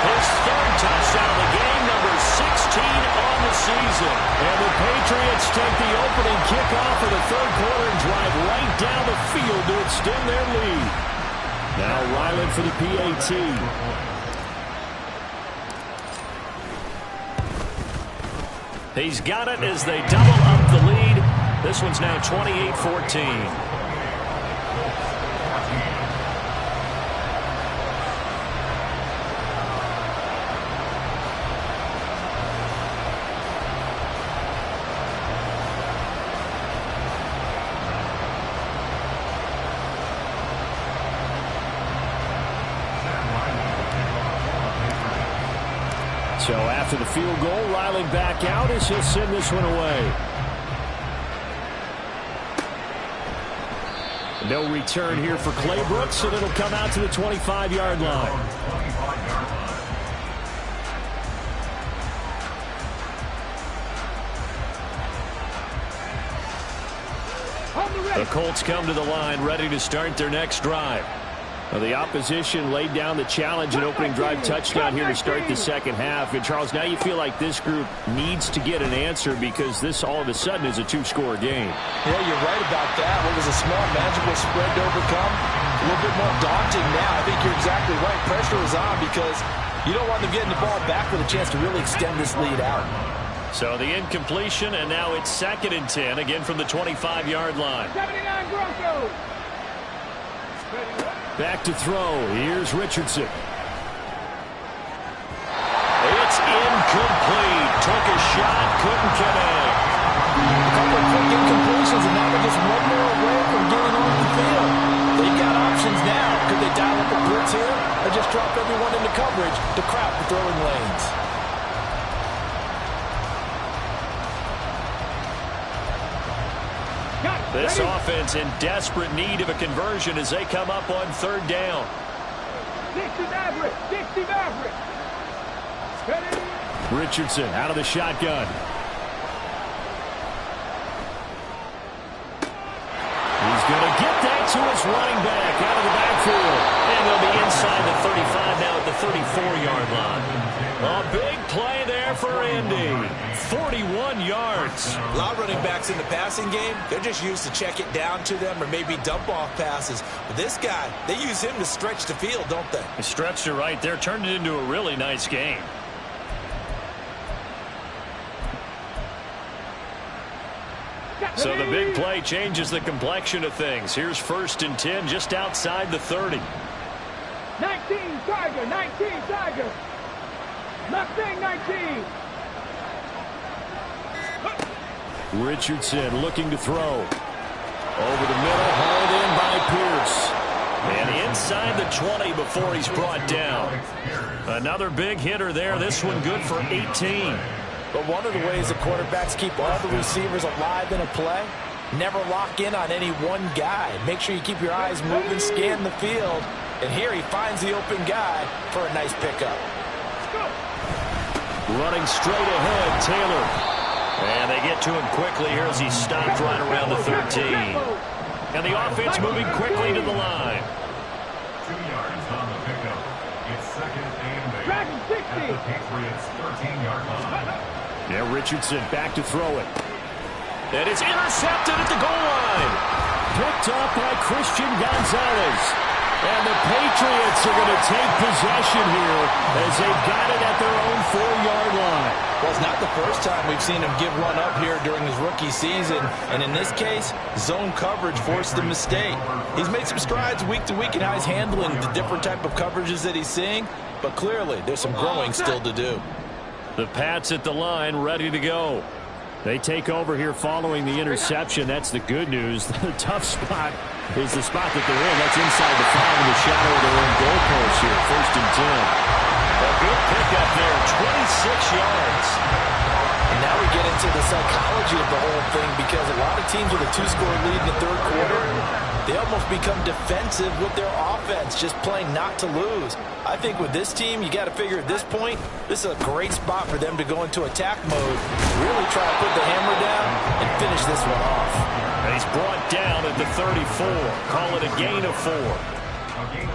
[SPEAKER 2] his third touchdown of the game, number 16 on the season. And the Patriots take the opening kickoff of the third quarter and drive right down the field to extend their lead. Now Ryland for the PAT. He's got it as they double up the lead. This one's now 28-14. So after the field goal, Riley back out as he'll send this one away. No return here for Claybrooks, and it'll come out to the 25-yard line. The Colts come to the line, ready to start their next drive. Well, the opposition laid down the challenge and opening drive touchdown here to start the second half. And, Charles, now you feel like this group needs to get an answer because this all of a sudden is a two-score game.
[SPEAKER 4] Yeah, you're right about that. What was a small, manageable spread to overcome? A little bit more daunting now. I think you're exactly right. Pressure is on because you don't want them getting the ball back with a chance to really extend this lead out.
[SPEAKER 2] So the incompletion, and now it's 2nd and 10, again from the 25-yard line.
[SPEAKER 3] 79 Broncos.
[SPEAKER 2] Back to throw. Here's Richardson. It's incomplete. Took a shot, couldn't connect.
[SPEAKER 4] A couple of quick incompletions, and now they're just one more away from getting off the field. They've got options now. Could they dial up a blitz here or just drop everyone into coverage to crowd the throwing lanes?
[SPEAKER 2] This offense in desperate need of a conversion as they come up on third down.
[SPEAKER 3] 60 Maverick. 60 Maverick.
[SPEAKER 2] Richardson out of the shotgun. He's going to get that to his running back out of the backfield. And they'll be inside the 35 now at the 34-yard line. A big play there for Indy. 41 yards.
[SPEAKER 4] A lot of running backs in the passing game, they're just used to check it down to them or maybe dump off passes. But this guy, they use him to stretch the field, don't they?
[SPEAKER 2] He stretched it right there, turned it into a really nice game. So the big play changes the complexion of things. Here's 1st and 10 just outside the 30.
[SPEAKER 3] 19 Tiger. 19 Tiger. Mustang 19.
[SPEAKER 2] Richardson looking to throw. Over the middle, hauled in by Pierce. And inside the 20 before he's brought down. Another big hitter there. This one good for 18.
[SPEAKER 4] But one of the ways the quarterbacks keep all the receivers alive in a play, never lock in on any one guy. Make sure you keep your eyes moving, scan the field, And here he finds the open guy for a nice pickup.
[SPEAKER 2] Running straight ahead, Taylor. And they get to him quickly here as he stopped right around the 13. And the offense moving quickly to the line.
[SPEAKER 5] 2 yards on the pickup. It's second and 8
[SPEAKER 3] Dragon 60.
[SPEAKER 5] at the Patriots' 13-yard line.
[SPEAKER 2] Yeah, Richardson back to throw it. And it's intercepted at the goal line. Picked up by Christian Gonzalez. And the Patriots are going to take possession here as they've got it at their own 4-yard line.
[SPEAKER 4] Well, it's not the first time we've seen him give one up here during his rookie season. And in this case, zone coverage forced a mistake. He's made some strides week to week in how he's handling the different type of coverages that he's seeing. But clearly, there's some growing still to do.
[SPEAKER 2] The Pats at the line, ready to go. They take over here following the interception. That's the good news. The tough spot is the spot that they're in. That's inside the 5 in the shadow of their own goalpost here. 1st and 10. A good pickup there, 26 yards.
[SPEAKER 4] And now we get into the psychology of the whole thing, because a lot of teams with a 2-score lead in the 3rd quarter, they almost become defensive with their offense, just playing not to lose. I think with this team, you got to figure at this point, this is a great spot for them to go into attack mode, really try to put the hammer down and finish this one off.
[SPEAKER 2] And he's brought down at the 34. Call it a gain of 4.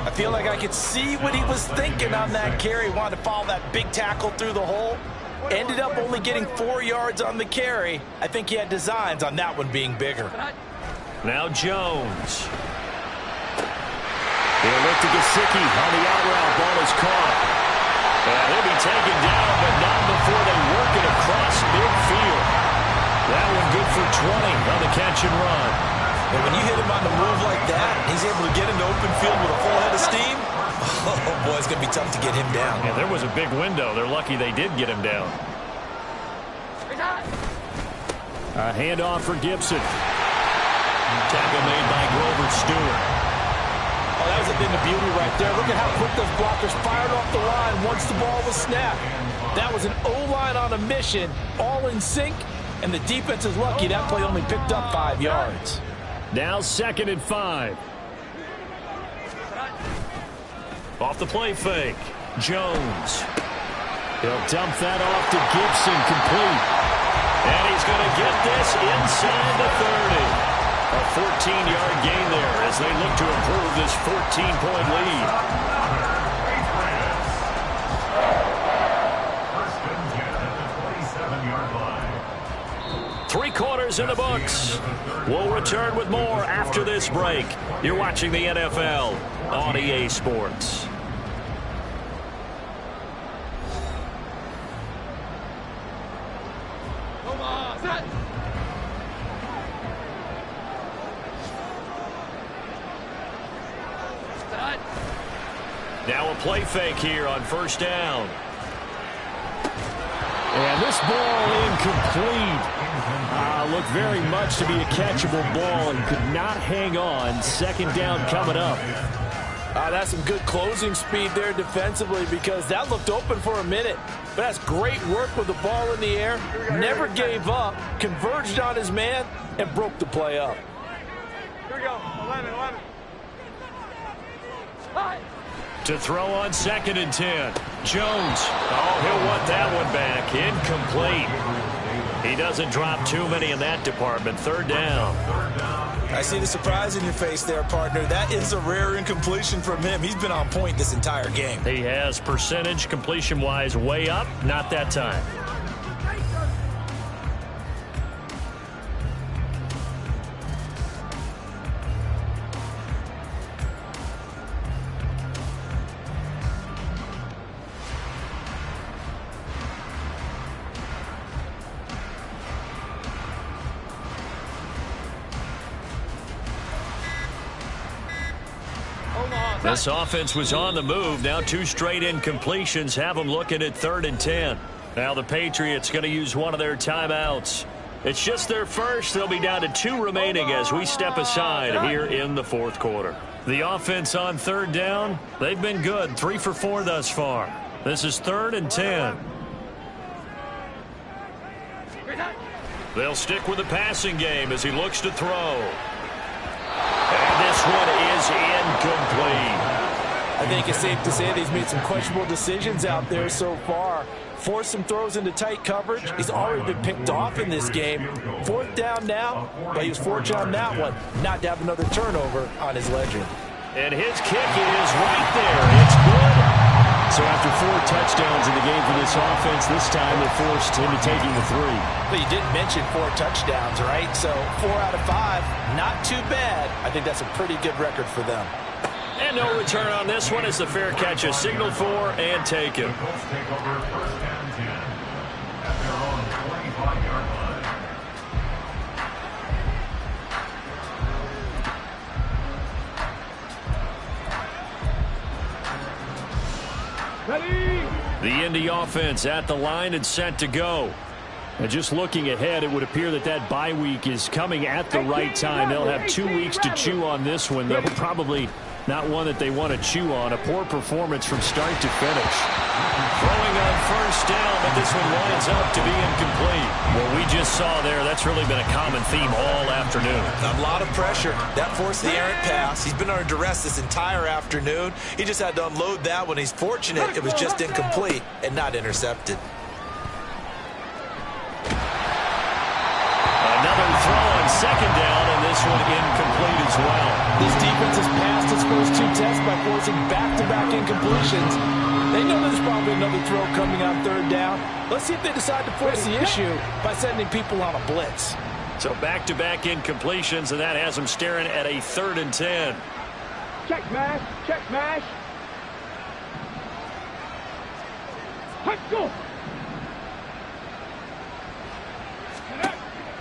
[SPEAKER 4] I feel like I could see what he was thinking on that carry. Wanted to follow that big tackle through the hole. Ended up only getting 4 yards on the carry. I think he had designs on that one being bigger.
[SPEAKER 2] Now Jones. They'll look to Gesicki on the out route. Ball is caught. And he'll be taken down, but not before they work it across midfield. That one good for 20 on the catch and run.
[SPEAKER 4] And when you hit him on the move like that, he's able to get into open field with a full head of steam. Oh, boy, it's going to be tough to get him down.
[SPEAKER 2] Yeah, there was a big window. They're lucky they did get him down. A handoff for Gibson. Tackle made by Grover Stewart.
[SPEAKER 4] Oh, that was a thing of beauty right there. Look at how quick those blockers fired off the line once the ball was snapped. That was an O-line on a mission, all in sync, and the defense is lucky that play only picked up 5 yards.
[SPEAKER 2] Now 2nd and 5. Off the play fake. Jones. He'll dump that off to Gibson, complete. And he's going to get this inside the 30. A 14-yard gain there as they look to improve this 14-point lead.
[SPEAKER 5] First and 10 at the 27-yard line.
[SPEAKER 2] 3 quarters in the books. We'll return with more after this break. You're watching the NFL on EA Sports. Now a play fake here on 1st down. And this ball incomplete. Looked very much to be a catchable ball and could not hang on. 2nd down coming up.
[SPEAKER 4] That's some good closing speed there defensively, because that looked open for a minute. But that's great work with the ball in the air. Never gave up, converged on his man, and broke the play up.
[SPEAKER 3] Here we go. 11.
[SPEAKER 2] To throw on 2nd and 10. Jones. Oh, he'll want that one back. Incomplete. He doesn't drop too many in that department. 3rd down.
[SPEAKER 4] I see the surprise in your face there, partner. That is a rare incompletion from him. He's been on point this entire game.
[SPEAKER 2] He has percentage completion-wise way up. Not that time. This offense was on the move. Now 2 straight incompletions have them looking at 3rd and 10. Now the Patriots going to use one of their timeouts. It's just their first. They'll be down to 2 remaining as we step aside here in the 4th quarter. The offense on 3rd down, they've been good. 3 for 4 thus far. This is 3rd and 10. They'll stick with the passing game as he looks to throw. And this one is incomplete.
[SPEAKER 4] I think it's safe to say that he's made some questionable decisions out there so far. Forced some throws into tight coverage. He's already been picked off in this game. 4th down now, but he was fortunate on that one not to have another turnover on his ledger.
[SPEAKER 2] And his kick is right there. It's good. So after 4 touchdowns in the game for this offense, this time they're forced into taking the 3.
[SPEAKER 4] But you did mention 4 touchdowns, right? So 4 out of 5, not too bad. I think that's a pretty good record for them.
[SPEAKER 2] And no return on this one as the fair catch is signaled for and taken.
[SPEAKER 5] The Colts take over 1st and 10 at their own 25-yard line.
[SPEAKER 2] The Indy offense at the line and set to go. And just looking ahead, it would appear that that bye week is coming at the right time. They'll have 2 weeks to chew on this one, though probably not one that they want to chew on. A poor performance from start to finish. Throwing on 1st down, but this one winds up to be incomplete. What we just saw there, that's really been a common theme all afternoon.
[SPEAKER 4] A lot of pressure. That forced the errant pass. He's been under duress this entire afternoon. He just had to unload that one. He's fortunate it was just incomplete and not intercepted.
[SPEAKER 2] Another throw on 2nd down, and this one incomplete as well.
[SPEAKER 4] This defense has passed its first 2 tests by forcing back-to-back incompletions. They know there's probably another throw coming on 3rd down. Let's see if they decide to force the issue by sending people on a blitz.
[SPEAKER 2] So back-to-back incompletions, and that has them staring at a 3rd and 10.
[SPEAKER 3] Check mash. Check mash. Let's go.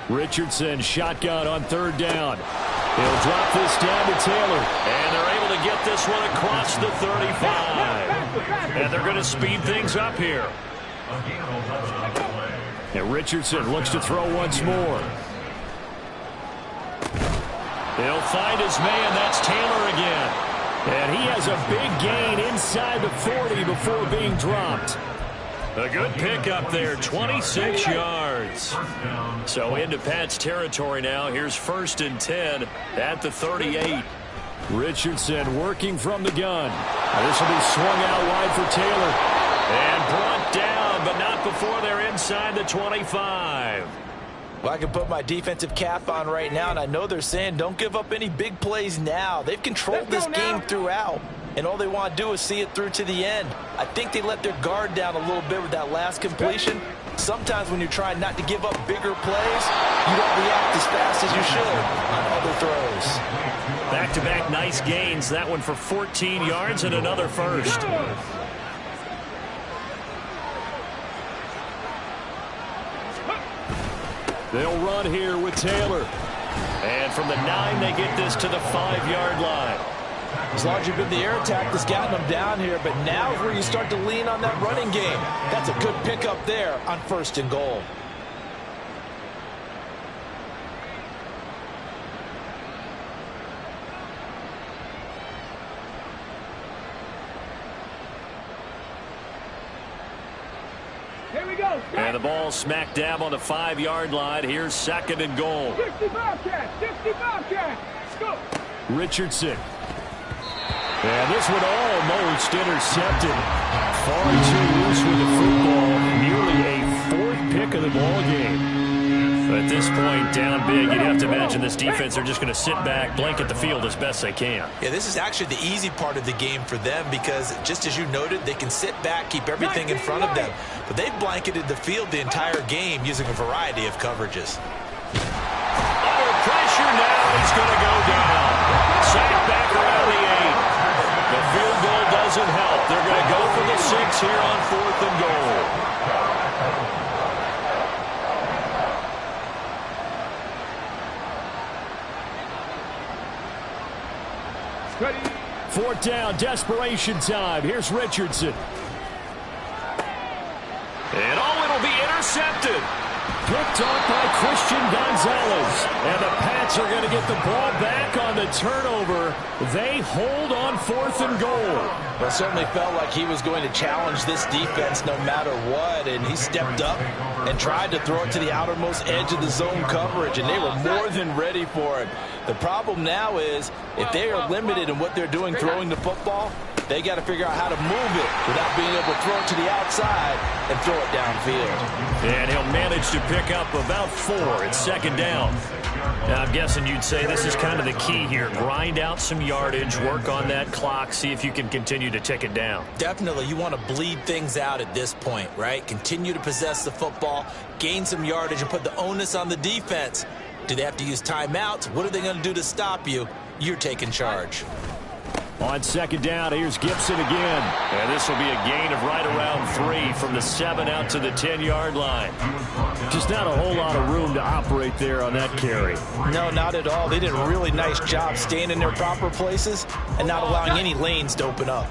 [SPEAKER 2] Richardson shotgun on 3rd down. He'll drop this down to Taylor. And they're able to get this one across the 35. And they're going to speed things up here. And Richardson looks to throw once more. He'll find his man. That's Taylor again. And he has a big gain inside the 40 before being dropped. A good pickup there, 26 yards. So into Pat's territory now. Here's 1st and 10 at the 38. Richardson working from the gun. Now this will be swung out wide for Taylor. And brought down, but not before they're inside the 25.
[SPEAKER 4] Well, I can put my defensive cap on right now, and I know they're saying don't give up any big plays now. They've controlled this game throughout, and all they want to do is see it through to the end. I think they let their guard down a little bit with that last completion. Sometimes when you're trying not to give up bigger plays, you don't react as fast as you should on other throws.
[SPEAKER 2] Back-to-back nice gains. That one for 14 yards and another first. They'll run here with Taylor. And from the 9, they get this to the 5-yard line.
[SPEAKER 4] It's largely been the air attack that's gotten them down here, but now is where you start to lean on that running game. That's a good pickup there on 1st and goal.
[SPEAKER 3] Here we go.
[SPEAKER 2] And the ball smack dab on the 5-yard line. Here's 2nd and goal.
[SPEAKER 3] 60 Bobcat. 60 Bobcat. Let's go.
[SPEAKER 2] Richardson. And this one almost intercepted. Far too loose with the football. Nearly a 4th pick of the ball game. At this point, down big, you'd have to imagine this defense are just going to sit back, blanket the field as best they can.
[SPEAKER 4] Yeah, this is actually the easy part of the game for them because, just as you noted, they can sit back, keep everything in front of them. But they've blanketed the field the entire game using a variety of coverages.
[SPEAKER 2] Under pressure now, he's going to go down. Sacked back around the 8. The field goal doesn't help. They're going to go for the 6 here on 4th and goal.
[SPEAKER 3] Ready.
[SPEAKER 2] 4th down, desperation time. Here's Richardson. And it'll be intercepted. Picked off by Christian Gonzalez. And the Pats are going to get the ball back on the turnover. They hold on 4th and goal.
[SPEAKER 4] Well, it certainly felt like he was going to challenge this defense no matter what, and he stepped up and tried to throw it to the outermost edge of the zone coverage, and they were more than ready for it. The problem now is if they are limited in what they're doing throwing the football, They got to figure out how to move it without being able to throw it to the outside and throw it downfield.
[SPEAKER 2] And he'll manage to pick up about 4. It's second down. Now, I'm guessing you'd say this is kind of the key here. Grind out some yardage, work on that clock, see if you can continue to tick it down.
[SPEAKER 4] Definitely, you want to bleed things out at this point, right? Continue to possess the football, gain some yardage, and put the onus on the defense. Do they have to use timeouts? What are they going to do to stop you? You're taking charge.
[SPEAKER 2] On second down, here's Gibson again. And this will be a gain of right around 3 from the 7 out to the 10-yard line. Just not a whole lot of room to operate there on that carry.
[SPEAKER 4] No, not at all. They did a really nice job staying in their proper places and not allowing any lanes to open up.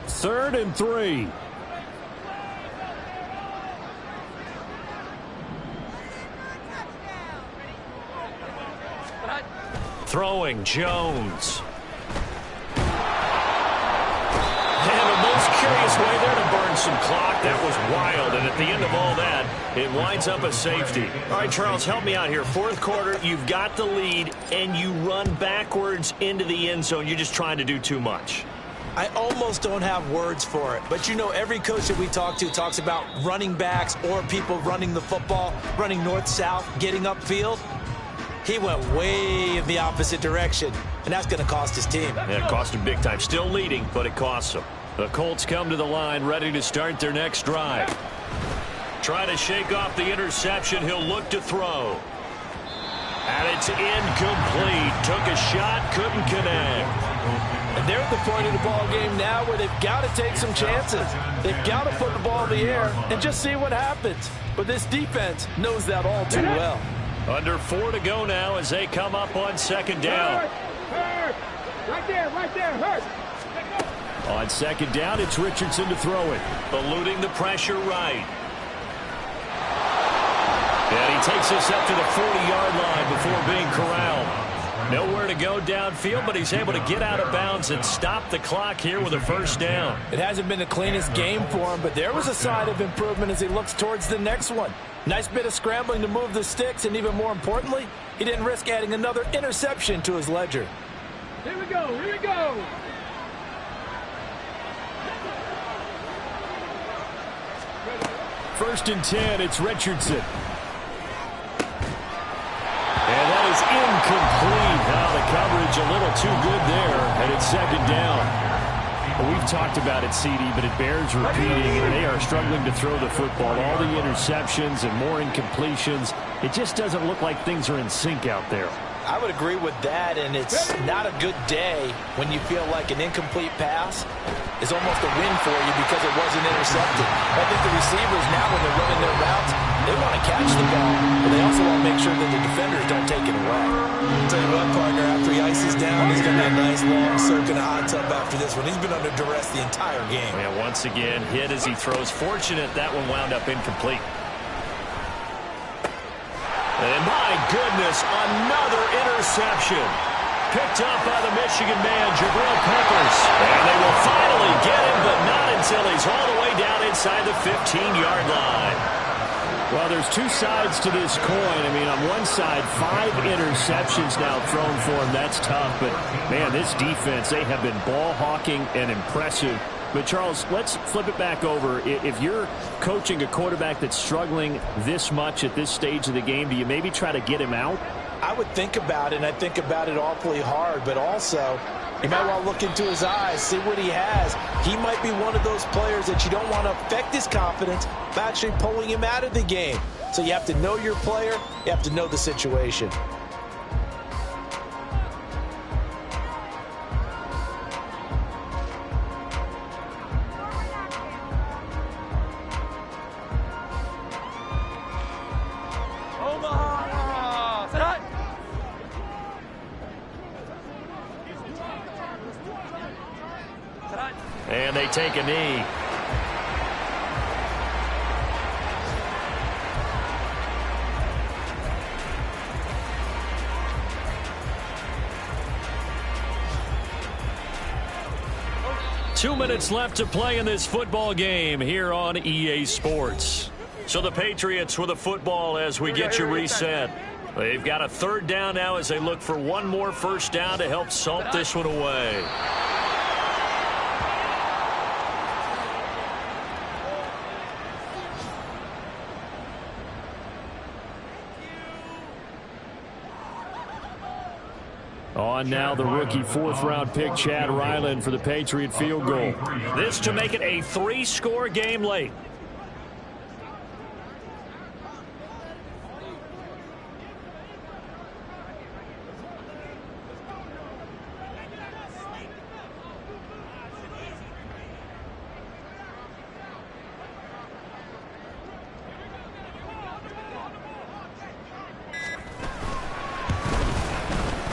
[SPEAKER 2] 3rd and 3. Throwing Jones. And the most curious way there to burn some clock. That was wild. And at the end of all that, it winds up a safety. All right, Charles, help me out here. 4th quarter, you've got the lead, and you run backwards into the end zone. You're just trying to do too much.
[SPEAKER 4] I almost don't have words for it. But, you know, every coach that we talk to talks about running backs or people running the football, running north-south, getting upfield. He went way in the opposite direction, and that's going to cost his team.
[SPEAKER 2] Yeah, it cost him big time. Still leading, but it costs him. The Colts come to the line, ready to start their next drive. Trying to shake off the interception. He'll look to throw. And it's incomplete. Took a shot, couldn't connect.
[SPEAKER 4] And they're at the point of the ball game now where they've got to take some chances. They've got to put the ball in the air and just see what happens. But this defense knows that all too well.
[SPEAKER 2] Under 4 to go now as they come up on second down.
[SPEAKER 3] Hurt. Right there, hurt.
[SPEAKER 2] On second down, it's Richardson to throw it. Eluding the pressure right. And he takes us up to the 40-yard line before being corralled. Nowhere to go downfield, but he's able to get out of bounds and stop the clock here with a first down.
[SPEAKER 4] It hasn't been the cleanest game for him, but there was a sign of improvement as he looks towards the next one. Nice bit of scrambling to move the sticks, and even more importantly, he didn't risk adding another interception to his ledger.
[SPEAKER 3] Here we go.
[SPEAKER 2] First and 10, it's Richardson. And that is incomplete. Now the coverage a little too good there, and it's second down. Well, we've talked about it, CD, but it bears repeating. They are struggling to throw the football. All the interceptions and more incompletions. It just doesn't look like things are in sync out there.
[SPEAKER 4] I would agree with that, and it's not a good day when you feel like an incomplete pass is almost a win for you because it wasn't intercepted. I think the receivers now, when they're running their routes, they want to catch the ball, but they also want to make sure that the defenders don't take it away. I'll tell you what, partner, after he ices down, he's going to be a nice long circuit and a hot tub after this one. He's been under duress the entire game.
[SPEAKER 2] Yeah, once again, hit as he throws. Fortunate that one wound up incomplete. And my goodness, another interception. Picked up by the Michigan man, Jabril Peppers. And they will finally get him, but not until he's all the way down inside the 15-yard line. Well, there's two sides to this coin. I mean, on one side, 5 interceptions now thrown for him. That's tough. But, man, this defense, they have been ball hawking and impressive. But, Charles, let's flip it back over. If you're coaching a quarterback that's struggling this much at this stage of the game, do you maybe try to get him out?
[SPEAKER 4] I would think about it, and I think about it awfully hard. But also, you might want to look into his eyes, see what he has. He might be one of those players that you don't want to affect his confidence by actually pulling him out of the game. So you have to know your player. You have to know the situation.
[SPEAKER 2] And they take a knee. Two minutes left to play in this football game here on EA Sports. So the Patriots with the football as we get you reset. They've got a third down now as they look for one more first down to help salt this one away. On now the rookie fourth-round pick, Chad Ryland, for the Patriot field goal. This to make it a 3-score game late.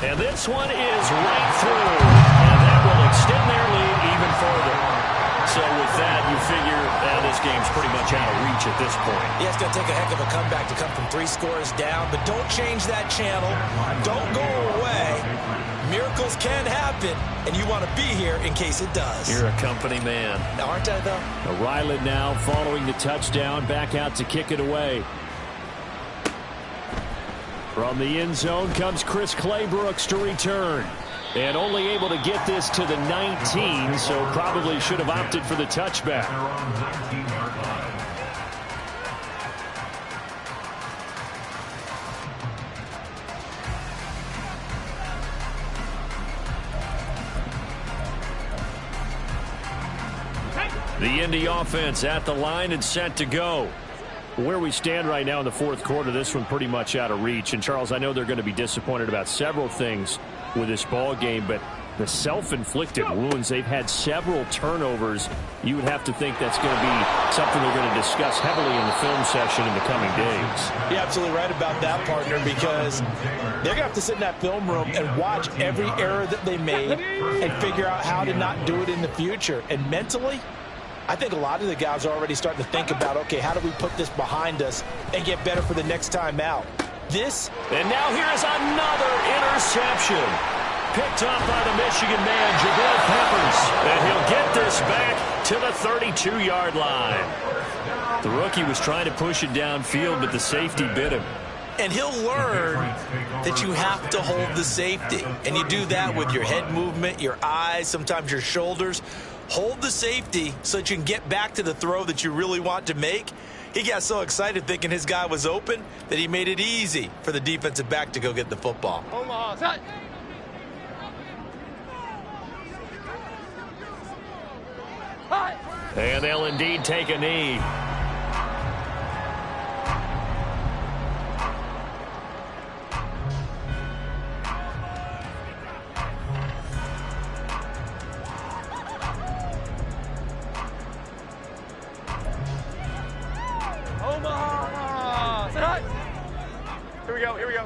[SPEAKER 2] And this one is right through, and that will extend their lead even further. So with that, you figure this game's pretty much out of reach at this point.
[SPEAKER 4] Yeah, it's going to take a heck of a comeback to come from 3 scores down, but don't change that channel. Don't go away. Miracles can happen, and you want to be here in case it does.
[SPEAKER 2] You're a company man.
[SPEAKER 4] Aren't I, though?
[SPEAKER 2] Ryland now following the touchdown, back out to kick it away. From the end zone comes Chris Claybrooks to return. And only able to get this to the 19, so probably should have opted for the touchback. The Indy offense at the line and set to go. Where we stand right now in the fourth quarter, this one pretty much out of reach. And, Charles, I know they're going to be disappointed about several things with this ball game, but the self-inflicted wounds, they've had several turnovers. You would have to think that's going to be something they're going to discuss heavily in the film session in the coming days.
[SPEAKER 4] You're absolutely right about that, partner, because they're going to have to sit in that film room and watch every error that they made and figure out how to not do it in the future. And mentally, I think a lot of the guys are already starting to think about, okay, how do we put this behind us and get better for the next time out?
[SPEAKER 2] And now here's another interception. Picked up by the Michigan man, Jabril Peppers. And he'll get this back to the 32-yard line. The rookie was trying to push it downfield, but the safety bit him.
[SPEAKER 4] And he'll learn that you have to hold the safety. And you do that with your head movement, your eyes, sometimes your shoulders. Hold the safety so that you can get back to the throw that you really want to make. He got so excited thinking his guy was open that he made it easy for the defensive back to go get the football.
[SPEAKER 3] Omaha, set.
[SPEAKER 2] And they'll indeed take a knee.
[SPEAKER 3] Omaha, set. Here we go, here we go.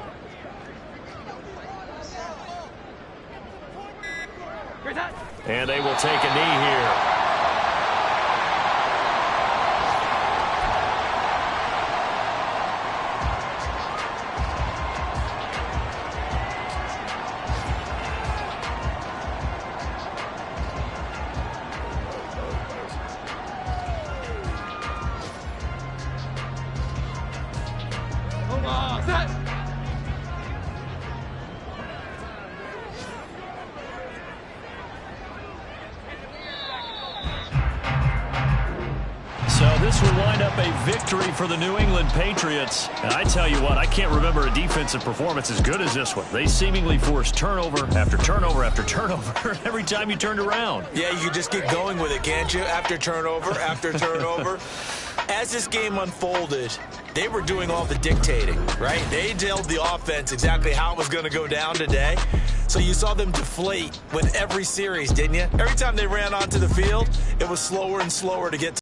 [SPEAKER 3] Here's that.
[SPEAKER 2] And they will take a knee here.
[SPEAKER 3] Omaha, set.
[SPEAKER 2] So this will wind up a victory for the New England Patriots. And I tell you what, I can't remember a defensive performance as good as this one. They seemingly forced turnover after turnover after turnover every time you turned around.
[SPEAKER 4] Yeah, you just get going with it, can't you? After turnover, after turnover. As this game unfolded, they were doing all the dictating, right? They told the offense exactly how it was going to go down today. So you saw them deflate with every series, didn't you? Every time they ran onto the field, it was slower and slower to get to